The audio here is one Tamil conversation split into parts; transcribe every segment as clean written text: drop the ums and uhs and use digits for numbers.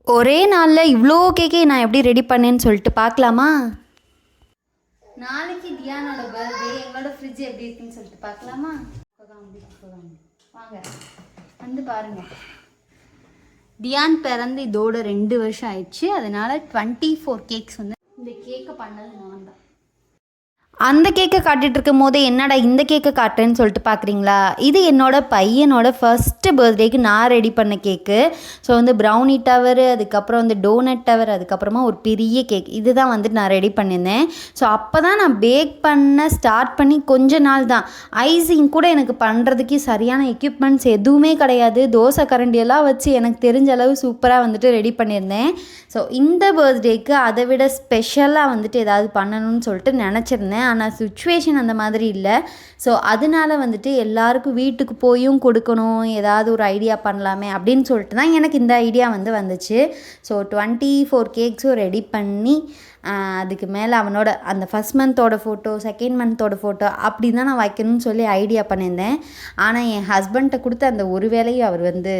ஒரே நாளில் இவ்வளோ கேக்கை நான் எப்படி ரெடி பண்ணேன்னு சொல்லிட்டு பார்க்கலாமா? நாளைக்கு தியானோட பர்த்டே. எங்களோட ஃப்ரிட்ஜ் எப்படி இருக்குன்னு சொல்லிட்டு பார்க்கலாமா? வாங்க வந்து பாருங்கள். தியான் பிறந்து இதோட 2 வருஷம் ஆயிடுச்சு. அதனால் 24 கேக்ஸ் வந்து இந்த கேக்கை பண்ணது நான் தான். அந்த கேக்கை காட்டிகிட்டு இருக்கும் போதே என்னடா இந்த கேக்கை காட்டுறேன்னு சொல்லிட்டு பார்க்குறீங்களா? இது என்னோடய பையனோட ஃபஸ்ட்டு பர்த்டேக்கு நான் ரெடி பண்ண கேக்கு. ஸோ வந்து ப்ரௌனி டவரு, அதுக்கப்புறம் வந்து டோனட் டவர், அதுக்கப்புறமா ஒரு பெரிய கேக், இதுதான் வந்துட்டு நான் ரெடி பண்ணியிருந்தேன். ஸோ அப்போ தான் நான் பேக் பண்ண ஸ்டார்ட் பண்ணி கொஞ்ச நாள் தான். ஐசிங் கூட எனக்கு பண்ணுறதுக்கு சரியான எக்யூப்மெண்ட்ஸ் எதுவுமே கிடையாது. தோசை கரண்டியெல்லாம் வச்சு எனக்கு தெரிஞ்ச அளவு சூப்பராக வந்துட்டு ரெடி பண்ணியிருந்தேன். ஸோ இந்த பர்த்டேக்கு அதை விட ஸ்பெஷலாக வந்துட்டு ஏதாவது பண்ணணும்னு சொல்லிட்டு நினச்சிருந்தேன். ஆனால் சுச்சுவேஷன் அந்த மாதிரி இல்லை. ஸோ அதனால வந்துட்டு எல்லாருக்கும் வீட்டுக்கு போயும் கொடுக்கணும், ஏதாவது ஒரு ஐடியா பண்ணலாமே அப்படின்னு சொல்லிட்டு தான் எனக்கு இந்த ஐடியா வந்து வந்துச்சு. ஸோ 24 கேக்ஸும் ரெடி பண்ணி அதுக்கு மேலே அவனோட அந்த ஃபஸ்ட் மந்த்தோட ஃபோட்டோ, செகண்ட் மந்த்தோட ஃபோட்டோ அப்படி தான் நான் வைக்கணும்னு சொல்லி ஐடியா பண்ணியிருந்தேன். ஆனால் என் ஹஸ்பண்ட்டை கொடுத்து அந்த ஒரு வேலையும் அவர் வந்து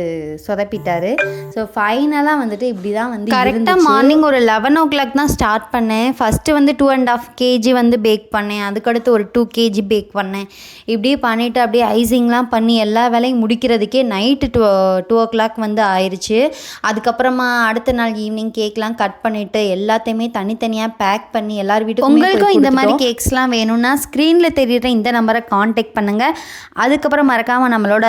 சொதப்பிட்டார். ஸோ ஃபைனலாக வந்துட்டு இப்படி தான் வந்து கரெக்டாக மார்னிங் ஒரு 11 o'clock தான் ஸ்டார்ட் பண்ணேன். ஃபஸ்ட்டு வந்து 2.5 kg வந்து பேக் பண்ணேன். அதுக்கடுத்து ஒரு 2 kg பேக் பண்ணேன். இப்படியே பண்ணிவிட்டு அப்படியே ஐசிங்லாம் பண்ணி எல்லா வேலையும் முடிக்கிறதுக்கே நைட்டு 2 o'clock வந்து ஆயிடுச்சு. அதுக்கப்புறமா அடுத்த நாள் ஈவினிங் கேக்லாம் கட் பண்ணிவிட்டு எல்லாத்தையுமே தனித்தனியாக பேக் பண்ணி எல்லார் வீட்டுக்கும். உங்களுக்கும் இந்த மாதிரி கேக்ஸ்லாம் வேணும்னா ஸ்க்ரீனில் தெரியுற இந்த நம்பரை காண்டாக்ட் பண்ணுங்கள். அதுக்கப்புறம் மறக்காமல் நம்மளோட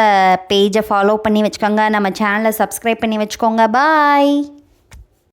பேஜை ஃபாலோ பண்ணி வச்சுக்கோங்க. நம்ம சேனலை சப்ஸ்கிரைப் பண்ணி வச்சுக்கோங்க. பாய்.